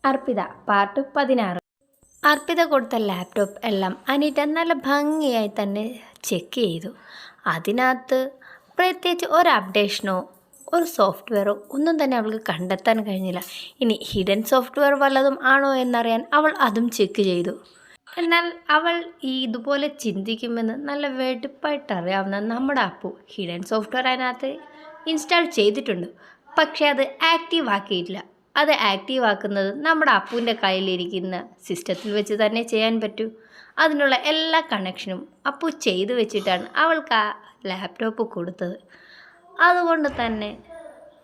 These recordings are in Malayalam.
അർപ്പിത പാർട്ട് 16. അർപ്പിത കൊടുത്ത ലാപ്ടോപ്പ് എല്ലാം അനീറ്റ നല്ല ഭംഗിയായി തന്നെ ചെക്ക് ചെയ്തു. അതിനകത്ത് പ്രത്യേകിച്ച് ഒരു അപ്ഡേഷനോ ഒരു സോഫ്റ്റ്വെയറോ ഒന്നും തന്നെ അവൾക്ക് കണ്ടെത്താൻ കഴിഞ്ഞില്ല. ഇനി ഹിഡൻ സോഫ്റ്റ്വെയർ വല്ലതും ആണോ എന്നറിയാൻ അവൾ അതും ചെക്ക് ചെയ്തു. എന്നാൽ അവൾ ഇതുപോലെ ചിന്തിക്കുമെന്ന് നല്ല വെടുപ്പായിട്ട് അറിയാവുന്ന നമ്മുടെ അപ്പു ഹിഡൻ സോഫ്റ്റ്വെയർ അതിനകത്ത് ഇൻസ്റ്റാൾ ചെയ്തിട്ടുണ്ട്. പക്ഷേ അത് ആക്റ്റീവ് ആക്കിയിട്ടില്ല. അത് ആക്റ്റീവ് ആക്കുന്നത് നമ്മുടെ അപ്പുവിൻ്റെ കയ്യിലിരിക്കുന്ന സിസ്റ്റത്തിൽ വെച്ച് തന്നെ ചെയ്യാൻ പറ്റൂ. അതിനുള്ള എല്ലാ കണക്ഷനും അപ്പു ചെയ്തു വെച്ചിട്ടാണ് അവൾക്ക് ആ ലാപ്ടോപ്പ് കൊടുത്തത്. അതുകൊണ്ട് തന്നെ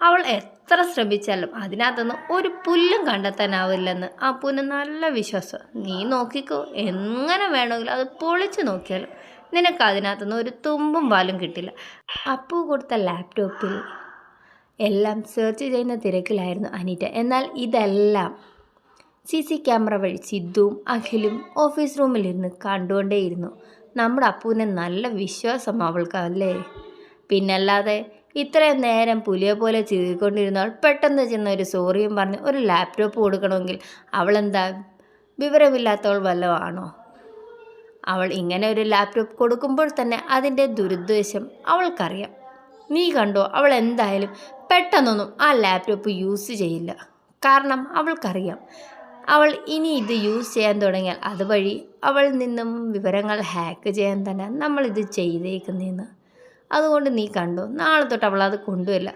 അവൾ എത്ര ശ്രമിച്ചാലും അതിനകത്തൊന്നും ഒരു പുല്ലും കണ്ടെത്താനാവില്ലെന്ന് അപ്പുവിന് നല്ല വിശ്വാസം. നീ നോക്കിക്കോ, എങ്ങനെ വേണമെങ്കിലും അത് പൊളിച്ച് നോക്കിയാലും നിനക്ക് അതിനകത്തൊന്നും ഒരു തുമ്പും പാലും കിട്ടില്ല. അപ്പു കൊടുത്ത ലാപ്ടോപ്പിൽ എല്ലാം സെർച്ച് ചെയ്യുന്ന തിരക്കിലായിരുന്നു അനീറ്റ. എന്നാൽ ഇതെല്ലാം CC ക്യാമറ വഴി സിദ്ധുവും അഖിലും ഓഫീസ് റൂമിലിരുന്ന് കണ്ടുകൊണ്ടേയിരുന്നു. നമ്മുടെ അപ്പുവിനെ നല്ല വിശ്വാസം അവൾക്ക്, അല്ലേ? പിന്നല്ലാതെ ഇത്രയും നേരം പുലിയെ പോലെ ചീറിക്കൊണ്ടിരുന്നവൾ പെട്ടെന്ന് ചെന്ന ഒരു സോറിയും പറഞ്ഞ് ഒരു ലാപ്ടോപ്പ് കൊടുക്കണമെങ്കിൽ അവളെന്താ വിവരമില്ലാത്തവൾ വല്ലതും ആണോ? അവൾ ഇങ്ങനെ ഒരു ലാപ്ടോപ്പ് കൊടുക്കുമ്പോൾ തന്നെ അതിൻ്റെ ദുരുദ്ദേശം അവൾക്കറിയാം. നീ കണ്ടോ, അവൾ എന്തായാലും പെട്ടെന്നൊന്നും ആ ലാപ്ടോപ്പ് യൂസ് ചെയ്യില്ല. കാരണം അവൾക്കറിയാം, അവൾ ഇനി ഇത് യൂസ് ചെയ്യാൻ തുടങ്ങിയാൽ അതുവഴി അവളിൽ നിന്നും വിവരങ്ങൾ ഹാക്ക് ചെയ്യാൻ തന്നെ നമ്മളിത് ചെയ്തേക്കുന്നതെന്ന്. അതുകൊണ്ട് നീ കണ്ടോ, നാളെ തൊട്ട് അവൾ അത് കൊണ്ടുവരില്ല.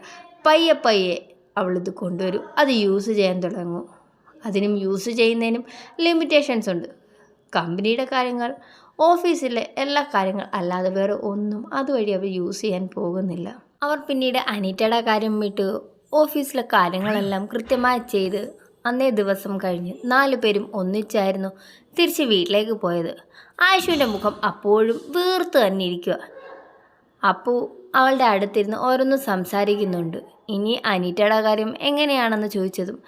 പയ്യെ പയ്യെ അവളിത് കൊണ്ടുവരും, അത് യൂസ് ചെയ്യാൻ തുടങ്ങും. അതിനും യൂസ് ചെയ്യുന്നതിനും ലിമിറ്റേഷൻസ് ഉണ്ട്. കമ്പനിയുടെ കാര്യങ്ങൾ, ഓഫീസിലെ എല്ലാ കാര്യങ്ങൾ അല്ലാതെ വേറെ ഒന്നും അതുവഴി അവർ യൂസ് ചെയ്യാൻ പോകുന്നില്ല. അവർ പിന്നീട് അനീറ്റയുടെ കാര്യം വിട്ട് ഓഫീസിലെ കാര്യങ്ങളെല്ലാം കൃത്യമായി ചെയ്ത് അന്നേ ദിവസം കഴിഞ്ഞ് 4 പേരും ഒന്നിച്ചായിരുന്നു തിരിച്ച് വീട്ടിലേക്ക് പോയത്. ആയുഷുവിൻ്റെ മുഖം അപ്പോഴും വീർത്ത് തന്നെ ഇരിക്കുക. അപ്പു അവളുടെ അടുത്തിരുന്ന് ഓരോന്നും സംസാരിക്കുന്നുണ്ട്. ഇനി അനീറ്റയുടെ കാര്യം എങ്ങനെയാണെന്ന് ചോദിച്ചതും,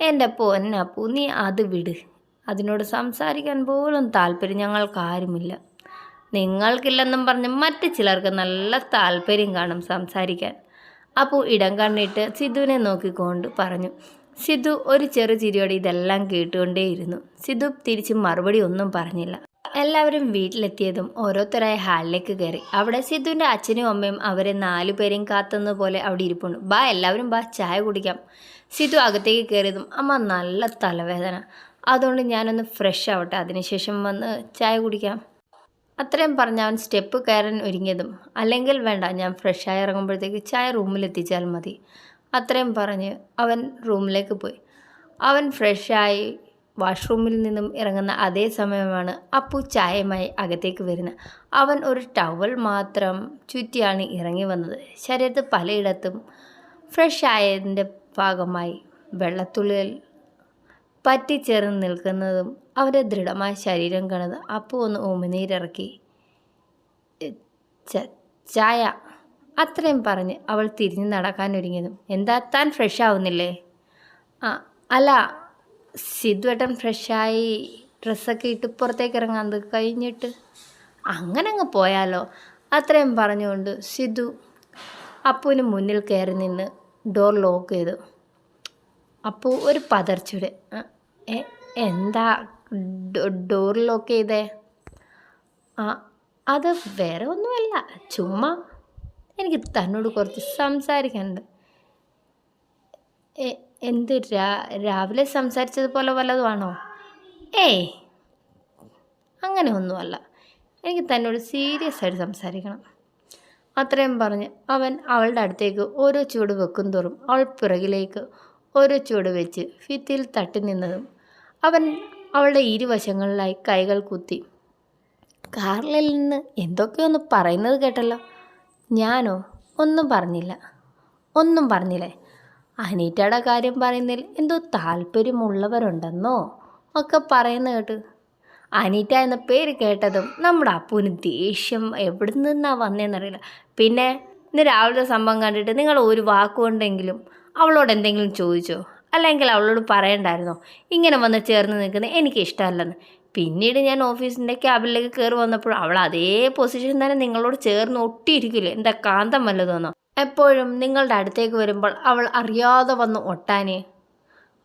എൻ്റെ പൊന്നപ്പു നീ അത് വിട്, അതിനോട് സംസാരിക്കാൻ പോലും താല്പര്യം ഞങ്ങൾക്കാരുമില്ല. നിങ്ങൾക്കില്ലെന്നും പറഞ്ഞ് മറ്റ് ചിലർക്ക് നല്ല താല്പര്യം കാണും സംസാരിക്കാൻ. അപ്പോൾ ഇടം കണ്ണിട്ട് സിദ്ധുവിനെ നോക്കിക്കൊണ്ട് പറഞ്ഞു. സിദ്ധു ഒരു ചെറു ചിരിയോടെ ഇതെല്ലാം കേട്ടുകൊണ്ടേയിരുന്നു. സിദ്ധു തിരിച്ച് മറുപടി ഒന്നും പറഞ്ഞില്ല. എല്ലാവരും വീട്ടിലെത്തിയതും ഓരോരുത്തരായ ഹാളിലേക്ക് കയറി. അവിടെ സിദ്ധുവിൻ്റെ അച്ഛനും അമ്മയും അവരെ 4 പേരെയും കാത്തുന്ന പോലെ അവിടെ ഇരിപ്പുണ്ട്. ബാ എല്ലാവരും ബാ, ചായ കുടിക്കാം. സിദ്ധു അകത്തേക്ക് കയറിയതും അമ്മ നല്ല തലവേദന, അതുകൊണ്ട് ഞാനൊന്ന് ഫ്രഷ് ആവട്ടെ, അതിനുശേഷം വന്ന് ചായ കുടിക്കാം. അത്രയും പറഞ്ഞ് അവൻ സ്റ്റെപ്പ് കയറാൻ ഒരുങ്ങിയതും, അല്ലെങ്കിൽ വേണ്ട, ഞാൻ ഫ്രഷായി ഇറങ്ങുമ്പോഴത്തേക്ക് ചായ റൂമിലെത്തിച്ചാൽ മതി. അത്രയും പറഞ്ഞ് അവൻ റൂമിലേക്ക് പോയി. അവൻ ഫ്രഷായി വാഷ്റൂമിൽ നിന്നും ഇറങ്ങുന്ന അതേ സമയമാണ് അപ്പു ചായയുമായി അകത്തേക്ക് വരുന്നത്. അവൻ ഒരു ടവൽ മാത്രം ചുറ്റിയാണ് ഇറങ്ങി വന്നത്. ശരീരത്ത് പലയിടത്തും ഫ്രഷ് ആയതിൻ്റെ ഭാഗമായി വെള്ളത്തുള്ളിൽ പറ്റിച്ചേർന്ന് നിൽക്കുന്നതും അവൻ്റെ ദൃഢമായ ശരീരം കണ്ടത് അപ്പു ഒന്ന് ഉമിനീരിറക്കി. ചായ, അത്രയും പറഞ്ഞ് അവൾ തിരിഞ്ഞ് നടക്കാനൊരുങ്ങിയതും, എന്താ താൻ ഫ്രഷ് ആവുന്നില്ലേ? അല്ല, സിദ്ധുവേട്ടൻ ഫ്രഷായി ഡ്രസ്സൊക്കെ ഇട്ട് പുറത്തേക്ക് ഇറങ്ങാൻ കഴിഞ്ഞിട്ട് അങ്ങനെ അങ്ങ് പോയാലോ? അത്രയും പറഞ്ഞുകൊണ്ട് സിദ്ധു അപ്പുവിന് മുന്നിൽ കയറി നിന്ന് ഡോർ ലോക്ക് ചെയ്തു. അപ്പോൾ ഒരു പതർച്ചയുടെ, എന്താ ഡോർ ലോക്ക് ചെയ്തേ? അത് വേറെ ഒന്നുമല്ല, ചുമ്മാ എനിക്ക് തന്നോട് കുറച്ച് സംസാരിക്കാനുണ്ട്. എന്ത് രാവിലെ സംസാരിച്ചതുപോലെ വല്ലതുമാണോ? ഏയ് അങ്ങനെ ഒന്നുമല്ല, എനിക്ക് തന്നോട് സീരിയസ് ആയിട്ട് സംസാരിക്കണം. അത്രയും പറഞ്ഞ് അവൻ അവളുടെ അടുത്തേക്ക് ഓരോ ചുവട് വെക്കും തോറും അവൾ പിറകിലേക്ക് ഓരോ ചുവട് വെച്ച് ഭിത്തിയിൽ തട്ടി നിന്നതും അവൻ അവളുടെ ഇരുവശങ്ങളിലായി കൈകൾ കുത്തി. കാറിൽ നിന്ന് എന്തൊക്കെയൊന്ന് പറയുന്നത് കേട്ടല്ലോ. ഞാനോ? ഒന്നും പറഞ്ഞില്ലേ? അനീറ്റയുടെ കാര്യം പറയുന്നതിൽ എന്തോ താല്പര്യമുള്ളവരുണ്ടെന്നോ ഒക്കെ പറയുന്ന കേട്ട്. അനീറ്റ എന്ന പേര് കേട്ടതും നമ്മുടെ അപ്പുവിന് ദേഷ്യം എവിടെ നിന്നാണ് വന്നതെന്നറിയില്ല. പിന്നെ ഇന്ന് രാവിലത്തെ സംഭവം കണ്ടിട്ട് നിങ്ങൾ ഒരു വാക്കുകൊണ്ടെങ്കിലും അവളോട് എന്തെങ്കിലും ചോദിച്ചോ? അല്ലെങ്കിൽ അവളോട് പറയണ്ടായിരുന്നോ ഇങ്ങനെ വന്ന് ചേർന്ന് നിൽക്കുന്നത് എനിക്ക് ഇഷ്ടമല്ലെന്ന്? പിന്നീട് ഞാൻ ഓഫീസിൻ്റെ ക്യാബിനിലേക്ക് കയറി വന്നപ്പോൾ അവൾ അതേ പൊസിഷൻ തന്നെ നിങ്ങളോട് ചേർന്ന് ഒട്ടിയിരിക്കില്ലേ? എന്താ കാന്തം വല്ലതെന്നോ? എപ്പോഴും നിങ്ങളുടെ അടുത്തേക്ക് വരുമ്പോൾ അവൾ അറിയാതെ വന്ന് ഒട്ടാനേ?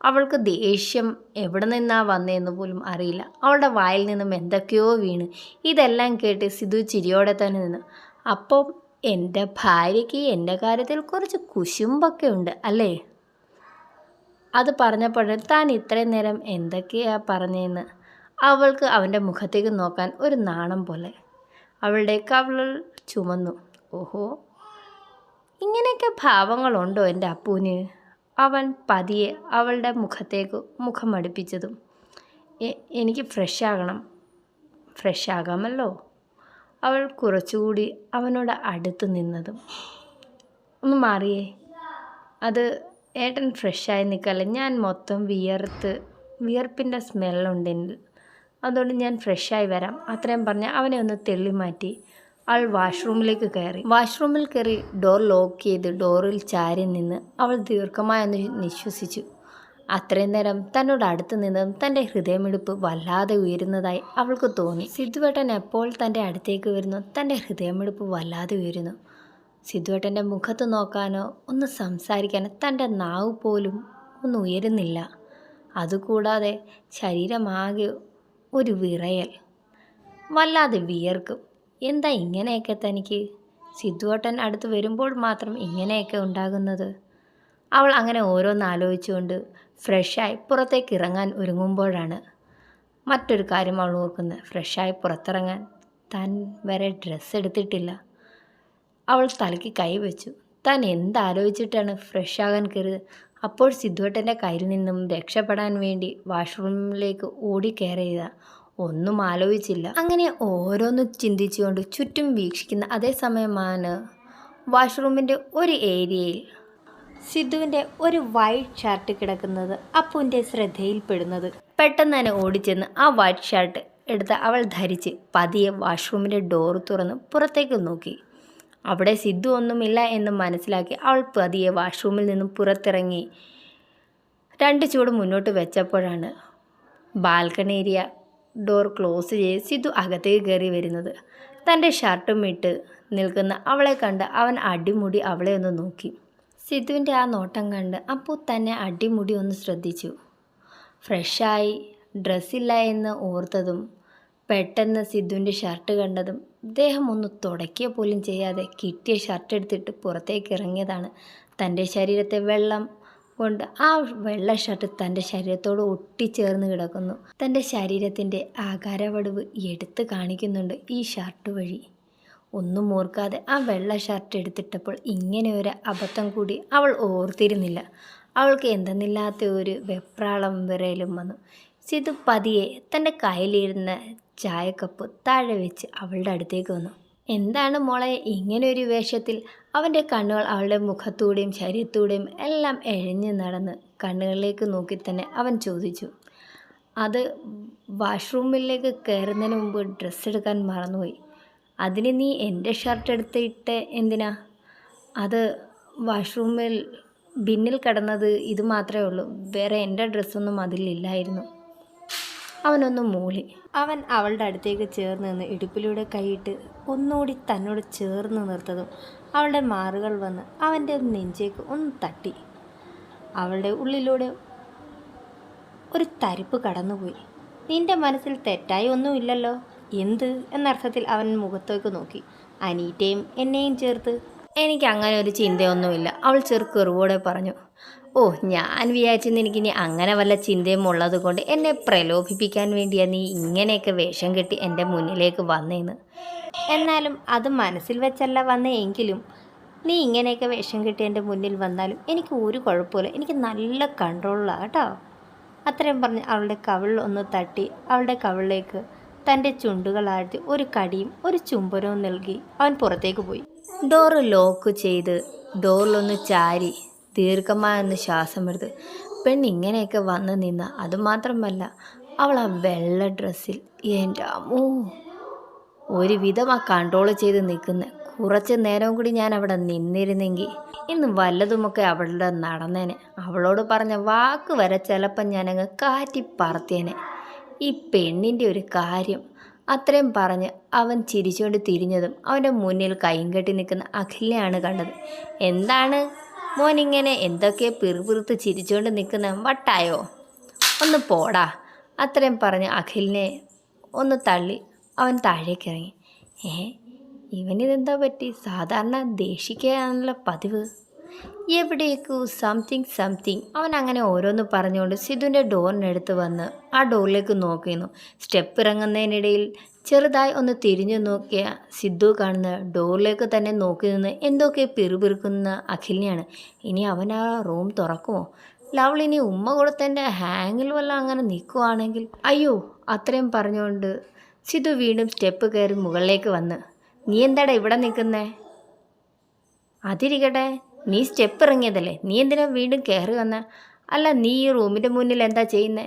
അവൾക്ക് ദേഷ്യം എവിടെ നിന്നാ വന്നതെന്ന് പോലും അറിയില്ല. അവളുടെ വായിൽ നിന്നും എന്തൊക്കെയോ വീണ്. ഇതെല്ലാം കേട്ട് സിധു ചിരിയോടെ തന്നെ നിന്നു. അപ്പം എൻ്റെ ഭാര്യയ്ക്ക് എൻ്റെ കാര്യത്തിൽ കുറച്ച് കുശുമ്പൊക്കെ ഉണ്ട് അല്ലേ? അത് പറഞ്ഞപ്പോഴേ താൻ ഇത്രയും നേരം എന്തൊക്കെയാ പറഞ്ഞതെന്ന് അവൾക്ക് അവൻ്റെ മുഖത്തേക്ക് നോക്കാൻ ഒരു നാണം പോലെ. അവളുടെ കവിൾ ചുമന്നു. ഓഹോ, ഇങ്ങനെയൊക്കെ ഭാവങ്ങളുണ്ടോ എൻ്റെ അപ്പൂന്? അവൻ പതിയെ അവളുടെ മുഖത്തേക്ക് മുഖം അടുപ്പിച്ചതും എനിക്ക് ഫ്രഷ് ആകാമല്ലോ. അവൾ കുറച്ചുകൂടി അവനോട് അടുത്ത് നിന്നതും ഒന്ന് മാറിയേ. അത് ഏട്ടൻ ഫ്രഷായി നിൽക്കല്ലേ, ഞാൻ മൊത്തം വിയർപ്പിൻ്റെ സ്മെല്ലുണ്ട് എന്നിൽ, അതുകൊണ്ട് ഞാൻ ഫ്രഷായി വരാം. അത്രയും പറഞ്ഞ് അവനെ ഒന്ന് തെള്ളി മാറ്റി അവൾ വാഷ്റൂമിലേക്ക് കയറി. വാഷ്റൂമിൽ കയറി ഡോർ ലോക്ക് ചെയ്ത് ഡോറിൽ ചാരി നിന്ന് അവൾ ദീർഘമായൊന്ന് നിശ്വസിച്ചു. അത്രയും നേരം തന്നോട് അടുത്ത് നിന്നതും തൻ്റെ ഹൃദയമിടിപ്പ് വല്ലാതെ ഉയരുന്നതായി അവൾക്ക് തോന്നി. സിദ്ധുവേട്ടൻ എപ്പോൾ തൻ്റെ അടുത്തേക്ക് വരുന്നു തൻ്റെ ഹൃദയമിടിപ്പ് വല്ലാതെ ഉയരുന്നു. സിദ്ധുവേട്ടൻ്റെ മുഖത്ത് നോക്കാനോ ഒന്ന് സംസാരിക്കാനോ തൻ്റെ നാവ് പോലും ഒന്ന് ഉയരുന്നില്ല. അതുകൂടാതെ ശരീരമാകെ ഒരു വിറയൽ, വല്ലാതെ വിയർക്കും. എന്താ ഇങ്ങനെയൊക്കെ തനിക്ക്? സിദ്ധുവേട്ടൻ അടുത്ത് വരുമ്പോൾ മാത്രം ഇങ്ങനെയൊക്കെ ഉണ്ടാകുന്നത്? അവൾ അങ്ങനെ ഓരോന്നാലോചിച്ചുകൊണ്ട് ഫ്രഷായി പുറത്തേക്ക് ഇറങ്ങാൻ ഒരുങ്ങുമ്പോഴാണ് മറ്റൊരു കാര്യം അവൾ ഓർക്കുന്നത്. ഫ്രഷായി പുറത്തിറങ്ങാൻ താൻ വരെ ഡ്രസ്സ് എടുത്തിട്ടില്ല. അവൾ തലയ്ക്ക് കൈവച്ചു. താൻ എന്താലോചിച്ചിട്ടാണ് ഫ്രഷാകാൻ കയറിയത്? അപ്പോൾ സിദ്ധുവേട്ടൻ്റെ കയ്യിൽ നിന്നും രക്ഷപ്പെടാൻ വേണ്ടി വാഷ്റൂമിലേക്ക് ഓടിക്കയറിയതാ. ഒന്നും ആലോചിച്ചില്ല. അങ്ങനെ ഓരോന്ന് ചിന്തിച്ചുകൊണ്ട് ചുറ്റും വീക്ഷിക്കുന്ന അതേ സമയമാണ് വാഷ്റൂമിൻ്റെ ഒരു ഏരിയയിൽ സിദ്ധുവിൻ്റെ ഒരു വൈറ്റ് ഷർട്ട് കിടക്കുന്നത് അപ്പുവിൻ്റെ ശ്രദ്ധയിൽപ്പെടുന്നത്. പെട്ടെന്ന് തന്നെ ഓടിച്ചെന്ന് ആ വൈറ്റ് ഷർട്ട് എടുത്ത് അവൾ ധരിച്ച് പതിയെ വാഷ്റൂമിൻ്റെ ഡോർ തുറന്ന് പുറത്തേക്ക് നോക്കി. അവിടെ സിദ്ധു ഒന്നുമില്ല എന്ന് മനസ്സിലാക്കി അവൾ പതിയെ വാഷ്റൂമിൽ നിന്നും പുറത്തിറങ്ങി 2 ചുവട് മുന്നോട്ട് വെച്ചപ്പോഴാണ് ബാൽക്കണി ഏരിയ ഡോർ ക്ലോസ് ചെയ്ത് സിദ്ധു അകത്തേക്ക് കയറി വരുന്നത്. തൻ്റെ ഷർട്ടും ഇട്ട് നിൽക്കുന്ന അവളെ കണ്ട് അവൻ അടിമുടി അവളെ ഒന്ന് നോക്കി. സിദ്ധുവിൻ്റെ ആ നോട്ടം കണ്ട് അപ്പോൾ തന്നെ അടിമുടി ഒന്ന് ശ്രദ്ധിച്ചു. ഫ്രഷായി ഡ്രസ്സില്ല എന്ന് ഓർത്തതും പെട്ടെന്ന് സിദ്ധുവിൻ്റെ ഷർട്ട് കണ്ടതും ദേഹം ഒന്ന് തുടയ്ക്കുക പോലും ചെയ്യാതെ കിട്ടിയ ഷർട്ട് എടുത്തിട്ട് പുറത്തേക്ക് ഇറങ്ങിയതാണ്. തൻ്റെ ശരീരത്തെ വെള്ളം കൊണ്ട് ആ വെള്ള ഷർട്ട് തൻ്റെ ശരീരത്തോട് ഒട്ടിച്ചേർന്ന് കിടക്കുന്നു. തൻ്റെ ശരീരത്തിൻ്റെ ആകാരവടിവ് എടുത്ത് കാണിക്കുന്നുണ്ട് ഈ ഷർട്ട് വഴി. ഒന്നും ഓർക്കാതെ ആ വെള്ള ഷർട്ട് എടുത്തിട്ടപ്പോൾ ഇങ്ങനെ ഒരു അബദ്ധം കൂടി അവൾ ഓർത്തിരുന്നില്ല. അവൾക്ക് എന്തെന്നില്ലാത്ത ഒരു വെപ്രാളം വിറയലും വന്നു. സിധു പതിയെ തൻ്റെ കയ്യിലിരുന്ന ചായക്കപ്പ് താഴെ വെച്ച് അവളുടെ അടുത്തേക്ക് വന്നു. എന്താണ് മോളെ ഇങ്ങനെ ഒരു വേഷത്തിൽ? അവൻ്റെ കണ്ണുകൾ അവളുടെ മുഖത്തൂടെയും ശരീരത്തൂടെയും എല്ലാം എഴഞ്ഞ് നടന്ന് കണ്ണുകളിലേക്ക് നോക്കി തന്നെ അവൻ ചോദിച്ചു. അത് വാഷ്റൂമിലേക്ക് കയറുന്നതിന് മുമ്പ് ഡ്രസ്സ് എടുക്കാൻ മറന്നുപോയി. അതിന് നീ എൻ്റെ ഷർട്ട് എടുത്തിട്ട് എന്തിനാ? അത് വാഷ്റൂമിൽ ബിന്നിൽ കിടന്നത് ഇത് മാത്രമേ ഉള്ളൂ, വേറെ എൻ്റെ ഡ്രസ്സൊന്നും അതിലില്ലായിരുന്നു. അവനൊന്ന് മൂളി. അവൻ അവളുടെ അടുത്തേക്ക് ചേർന്ന് നിന്ന് ഇടുപ്പിലൂടെ കൈയിട്ട് ഒന്നുകൂടി തന്നോട് ചേർന്ന് നിർത്തതും അവളുടെ മാറുകൾ വന്ന് അവൻ്റെ നെഞ്ചേക്ക് ഒന്ന് തട്ടി. അവളുടെ ഉള്ളിലൂടെ ഒരു തരിപ്പ് കടന്നുപോയി. നിന്റെ മനസ്സിൽ തെറ്റായി ഒന്നുമില്ലല്ലോ? എന്ത് എന്നർത്ഥത്തിൽ അവൻ മുഖത്തേക്ക് നോക്കി. അനീറ്റയും എന്നെയും ചേർത്ത്. എനിക്ക് അങ്ങനെ ഒരു ചിന്തയൊന്നുമില്ല, അവൾ ചെറുക്കെറിവോടെ പറഞ്ഞു. ഓ, ഞാൻ വിചാരിച്ചെന്ന് എനിക്കിനി അങ്ങനെ വല്ല ചിന്തയും ഉള്ളത് കൊണ്ട് എന്നെ പ്രലോഭിപ്പിക്കാൻ വേണ്ടിയാണ് നീ ഇങ്ങനെയൊക്കെ വേഷം കെട്ടി എൻ്റെ മുന്നിലേക്ക് വന്നേന്ന്. എന്നാലും അത് മനസ്സിൽ വെച്ചല്ല വന്നേ എങ്കിലും നീ ഇങ്ങനെയൊക്കെ വേഷം കെട്ടി എൻ്റെ മുന്നിൽ വന്നാലും എനിക്ക് ഒരു കുഴപ്പമില്ല, എനിക്ക് നല്ല കൺട്രോളാണ് കേട്ടോ. അത്രയും പറഞ്ഞ് അവളുടെ കവിളിൽ ഒന്ന് തട്ടി അവളുടെ കവിളിലേക്ക് തൻ്റെ ചുണ്ടുകളാഴ്ത്തി ഒരു കടിയും ഒരു ചുംബനവും നൽകി അവൻ പുറത്തേക്ക് പോയി. ഡോറ് ലോക്ക് ചെയ്ത് ഡോറിലൊന്ന് ചാരി ദീർഘമായൊന്ന് ശ്വാസമെടുത്ത് പെണ്ണിങ്ങനെയൊക്കെ വന്ന് നിന്ന. അതുമാത്രമല്ല അവൾ ആ വെള്ള ഡ്രസ്സിൽ എൻ്റെ അമ്മോ ഒരുവിധം ആ കൺട്രോൾ ചെയ്ത് നിൽക്കുന്ന. കുറച്ച് നേരം കൂടി ഞാൻ അവിടെ നിന്നിരുന്നെങ്കിൽ ഇന്ന് വല്ലതുമൊക്കെ അവളുടെ നടന്നേനെ. അവളോട് പറഞ്ഞ വാക്ക് വരെ ചിലപ്പം ഞാനങ്ങ് കാറ്റി പറത്തേനെ. ഈ പെണ്ണിൻ്റെ ഒരു കാര്യം. അത്രയും പറഞ്ഞ് അവൻ ചിരിച്ചുകൊണ്ട് തിരിഞ്ഞതും അവൻ്റെ മുന്നിൽ കൈയും കെട്ടി നിൽക്കുന്ന അഖിലയാണ് കണ്ടത്. എന്താണ് മോനിങ്ങനെ എന്തൊക്കെ പിറുപിറുത്ത് ചിരിച്ചുകൊണ്ട് നിൽക്കുന്ന വട്ടായോ, ഒന്ന് പോടാ. അത്രയും പറഞ്ഞ് അഖിലിനെ ഒന്ന് തള്ളി അവൻ താഴേക്കിറങ്ങി. ഇവനിതെന്താ പറ്റി? സാധാരണ ദേഷിക്കുകയാണല്ലോ പതിവ്. എവിടേക്കു സംതിങ്. അവൻ അങ്ങനെ ഓരോന്ന് പറഞ്ഞുകൊണ്ട് സിദ്ധുവിൻ്റെ ഡോറിനടുത്ത് വന്ന് ആ ഡോറിലേക്ക് നോക്കിയിരുന്നു. സ്റ്റെപ്പ് ഇറങ്ങുന്നതിനിടയിൽ ചെറുതായി ഒന്ന് തിരിഞ്ഞു നോക്കിയ സിദ്ധു കാണുന്ന ഡോറിലേക്ക് തന്നെ നോക്കി നിന്ന് എന്തൊക്കെ പിറുപിറുക്കുന്ന അഖിലിനെയാണ്. ഇനി അവൻ ആ റൂം തുറക്കുമോ? ലവ്ലിനി ഉമ്മ കൊടുത്തതിൻ്റെ ഹാങ്ങിൽ വല്ലതും അങ്ങനെ നിൽക്കുവാണെങ്കിൽ അയ്യോ. അത്രയും പറഞ്ഞുകൊണ്ട് സിദ്ധു വീണ്ടും സ്റ്റെപ്പ് കയറി മുകളിലേക്ക് വന്ന്, നീ എന്താടാ ഇവിടെ നിൽക്കുന്നേ? അതിരിക്കട്ടെ, നീ സ്റ്റെപ്പ് ഇറങ്ങിയതല്ലേ, നീ എന്തിനാ വീണ്ടും കയറി വന്ന? അല്ല, നീ ഈ റൂമിൻ്റെ മുന്നിൽ എന്താ ചെയ്യുന്നേ?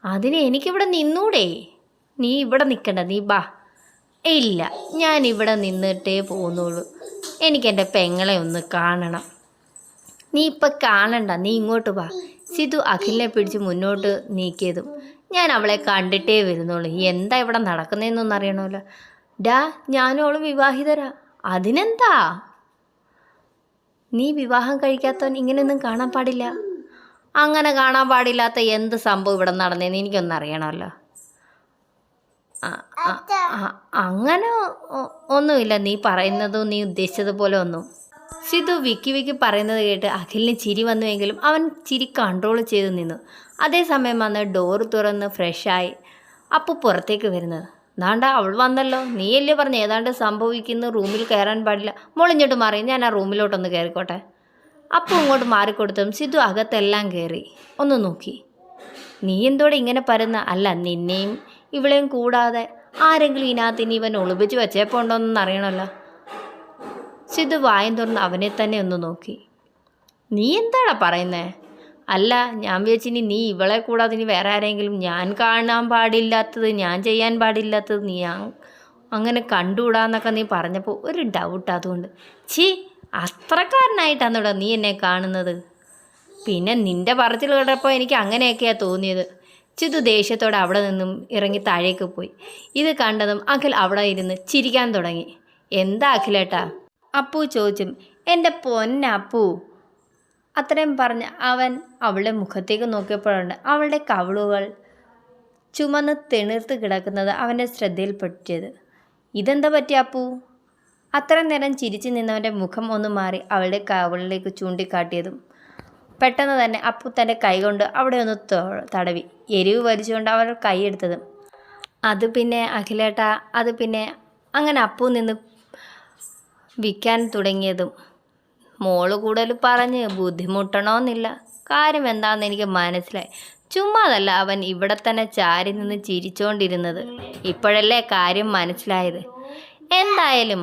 അതിന് എനിക്കിവിടെ നിന്നൂടെ? നീ ഇവിടെ നിൽക്കണ്ട, നീ ബാ. ഇല്ല, ഞാനിവിടെ നിന്നിട്ടേ പോകുന്നുള്ളൂ. എനിക്കെൻ്റെ പെങ്ങളെ ഒന്ന് കാണണം. നീ ഇപ്പം കാണണ്ട, നീ ഇങ്ങോട്ട് വാ. സിധു അഖിലിനെ പിടിച്ച് മുന്നോട്ട് നീക്കിയതും, ഞാൻ അവളെ കണ്ടിട്ടേ വരുന്നുള്ളൂ. എന്താ ഇവിടെ നടക്കുന്നതെന്നൊന്നും അറിയണമല്ലോ. ഡാ, ഞാനും അവളും വിവാഹിതരാ. അതിനെന്താ? നീ വിവാഹം കഴിക്കാത്തവൻ ഇങ്ങനെയൊന്നും കാണാൻ പാടില്ല. അങ്ങനെ കാണാൻ പാടില്ലാത്ത എന്ത് സംഭവം ഇവിടെ നടന്നതെന്ന് എനിക്കൊന്നും അറിയണമല്ലോ. അങ്ങനെ ഒന്നുമില്ല, നീ പറയുന്നതും നീ ഉദ്ദേശിച്ചതുപോലെ ഒന്നും. സിധു വിക്കി പറയുന്നത് കേട്ട് അഖിലിന് ചിരി വന്നുവെങ്കിലും അവൻ ചിരി കൺട്രോൾ ചെയ്ത് നിന്നു. അതേസമയം വന്ന് ഡോറ് തുറന്ന് ഫ്രഷായി അപ്പു പുറത്തേക്ക് വരുന്നത്. നാണ്ട, അവൾ വന്നല്ലോ. നീയല്ലേ പറഞ്ഞ് ഏതാണ്ട് സംഭവിക്കുന്ന, റൂമിൽ കയറാൻ പാടില്ല. മോളിഞ്ഞോട്ട് മാറി, ഞാൻ ആ റൂമിലോട്ടൊന്ന് കയറിക്കോട്ടെ. അപ്പു ഇങ്ങോട്ട് മാറിക്കൊടുത്തും സിധു അകത്തെല്ലാം കയറി ഒന്ന് നോക്കി. നീ എന്തോടെ ഇങ്ങനെ പരുന്ന? അല്ല, നിന്നെയും ഇവളെയും കൂടാതെ ആരെങ്കിലും ഇതിനകത്ത് ഇനി ഇവൻ ഒളിപ്പിച്ച് വെച്ചേപ്പോൾ ഉണ്ടോയെന്നൊന്നും അറിയണമല്ലോ. സിധു വായും തുറന്ന് അവനെ തന്നെ ഒന്ന് നോക്കി. നീ എന്താടാ പറയുന്നേ? അല്ല, ഞാൻ വിചാരിച്ചിനി നീ ഇവളെ കൂടാതെ ഇനി വേറെ ആരെങ്കിലും, ഞാൻ കാണാൻ പാടില്ലാത്തത്, ഞാൻ ചെയ്യാൻ പാടില്ലാത്തത് നീ അങ്ങനെ കണ്ടുകൂടാന്നൊക്കെ നീ പറഞ്ഞപ്പോൾ ഒരു ഡൗട്ട്. അതുകൊണ്ട് അത്രക്കാരനായിട്ടാന്നോടാ നീ എന്നെ കാണുന്നത്? പിന്നെ നിൻ്റെ പറച്ചിൽ കേട്ടപ്പോൾ എനിക്ക് അങ്ങനെയൊക്കെയാണ് തോന്നിയത്. സിധു ദേഷ്യത്തോടെ അവിടെ നിന്നും ഇറങ്ങി താഴേക്ക് പോയി. ഇത് കണ്ടതും അഖിൽ അവിടെ ഇരുന്ന് ചിരിക്കാൻ തുടങ്ങി. എന്താ അഖിലേട്ടാ? അപ്പു ചോദിച്ചും. എൻ്റെ പൊന്നപ്പു. അത്രയും പറഞ്ഞ് അവൻ അവളുടെ മുഖത്തേക്ക് നോക്കിയപ്പോഴുണ്ട് അവളുടെ കവിളുകൾ ചുമന്ന് തെണിർത്ത് കിടക്കുന്നത് അവൻ്റെ ശ്രദ്ധയിൽപ്പെട്ടിയത്. ഇതെന്താ പറ്റിയ അപ്പു? അത്രയും നേരം ചിരിച്ചു നിന്നവൻ്റെ മുഖം ഒന്ന് മാറി അവളുടെ കവിളിലേക്ക് ചൂണ്ടിക്കാട്ടിയതും പെട്ടെന്ന് തന്നെ അപ്പു തൻ്റെ കൈകൊണ്ട് അവിടെ ഒന്ന് തടവി എരിവ് വലിച്ചുകൊണ്ട് അവൾ കൈയെടുത്തതും. അത് പിന്നെ അഖിലേട്ടാ, അത് പിന്നെ അങ്ങനെ അപ്പു നിന്ന് വിൽക്കാൻ തുടങ്ങിയതും മോള് കൂടുതൽ പറഞ്ഞ് ബുദ്ധിമുട്ടണമെന്നില്ല. കാര്യം എന്താണെന്ന് എനിക്ക് മനസ്സിലായി. ചുമ്മാതല്ല അവൻ ഇവിടെ തന്നെ ചാരി നിന്ന് ചിരിച്ചുകൊണ്ടിരുന്നത്. ഇപ്പോഴല്ലേ കാര്യം മനസ്സിലായത്. എന്തായാലും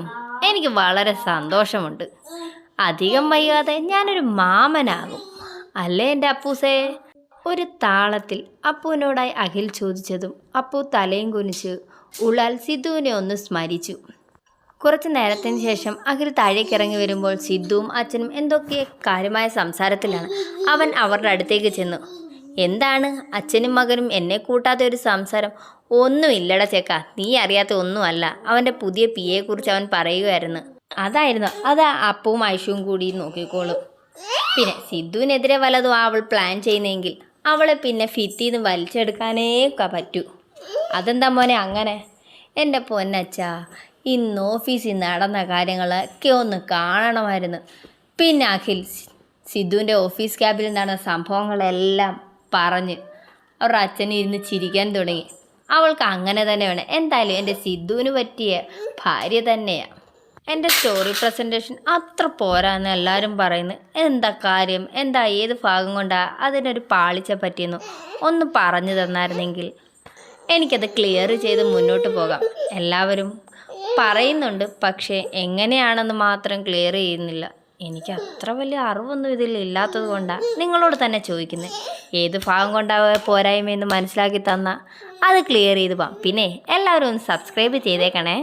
എനിക്ക് വളരെ സന്തോഷമുണ്ട്. അധികം വൈകാതെ ഞാനൊരു മാമനാകും അല്ലേ എൻ്റെ അപ്പൂസേ? ഒരു താളത്തിൽ അപ്പുവിനോടായി അഖിൽ ചോദിച്ചതും അപ്പു തലയും കുനിച്ച് ഉള്ളാൽ സിദ്ധുവിനെ ഒന്ന് സ്മരിച്ചു. കുറച്ച് നേരത്തിന് ശേഷം അഖിൽ താഴേക്കിറങ്ങി വരുമ്പോൾ സിദ്ധുവും അച്ഛനും എന്തൊക്കെ കാര്യമായ സംസാരത്തിലാണ്. അവൻ അവരുടെ അടുത്തേക്ക് ചെന്നു. എന്താണ് അച്ഛനും മകനും എന്നെ കൂട്ടാത്ത ഒരു സംസാരം? ഒന്നുമില്ലട ചേക്ക, നീ അറിയാത്ത ഒന്നുമല്ല. അവൻ്റെ പുതിയ പിയെക്കുറിച്ച് അവൻ പറയുകയായിരുന്നു. അതാ അപ്പവും ഐഷുവും കൂടി നോക്കിക്കോളും. പിന്നെ സിദ്ധുവിനെതിരെ വല്ലതും അവൾ പ്ലാൻ ചെയ്യുന്നെങ്കിൽ അവളെ പിന്നെ ഫിത്തിന്ന് വലിച്ചെടുക്കാനേ പറ്റൂ. അതെന്താ മോനെ അങ്ങനെ? എൻ്റെ പൊന്നച്ചാ, ഇന്ന് ഓഫീസിൽ നടന്ന കാര്യങ്ങളൊക്കെ ഒന്ന് കാണണമായിരുന്നു. പിന്നെ അഖിൽ സിദ്ധുവിൻ്റെ ഓഫീസ് ക്യാബിൽ നടന്ന സംഭവങ്ങളെല്ലാം പറഞ്ഞ് അവരുടെ അച്ഛനിരുന്ന് ചിരിക്കാൻ തുടങ്ങി. അവൾക്ക് അങ്ങനെ തന്നെ വേണം. എന്തായാലും എൻ്റെ സിദ്ധുവിന് പറ്റിയ ഭാര്യ തന്നെയാണ്. എൻ്റെ സ്റ്റോറി പ്രസൻറ്റേഷൻ അത്ര പോരാന്ന് എല്ലാവരും പറയുന്നു. എന്താ കാര്യം? എന്താ ഏത് ഭാഗം കൊണ്ടാണ് അതിനൊരു പാളിച്ച പറ്റിയെന്നു ഒന്ന് പറഞ്ഞു തന്നായിരുന്നെങ്കിൽ എനിക്കത് ക്ലിയർ ചെയ്ത് മുന്നോട്ട് പോകാം. എല്ലാവരും പറയുന്നുണ്ട്, പക്ഷേ എങ്ങനെയാണെന്ന് മാത്രം ക്ലിയർ ചെയ്യുന്നില്ല. എനിക്ക് അത്ര വലിയ അറിവൊന്നും ഇതിൽ ഇല്ലാത്തത് കൊണ്ടാണ് നിങ്ങളോട് തന്നെ ചോദിക്കുന്നത്. ഏത് ഭാഗം കൊണ്ടാണ് പോരായ്മയെന്ന് മനസ്സിലാക്കി തന്നാൽ അത് ക്ലിയർ ചെയ്ത് പോകാം. പിന്നെ എല്ലാവരും ഒന്ന് സബ്സ്ക്രൈബ് ചെയ്തേക്കണേ.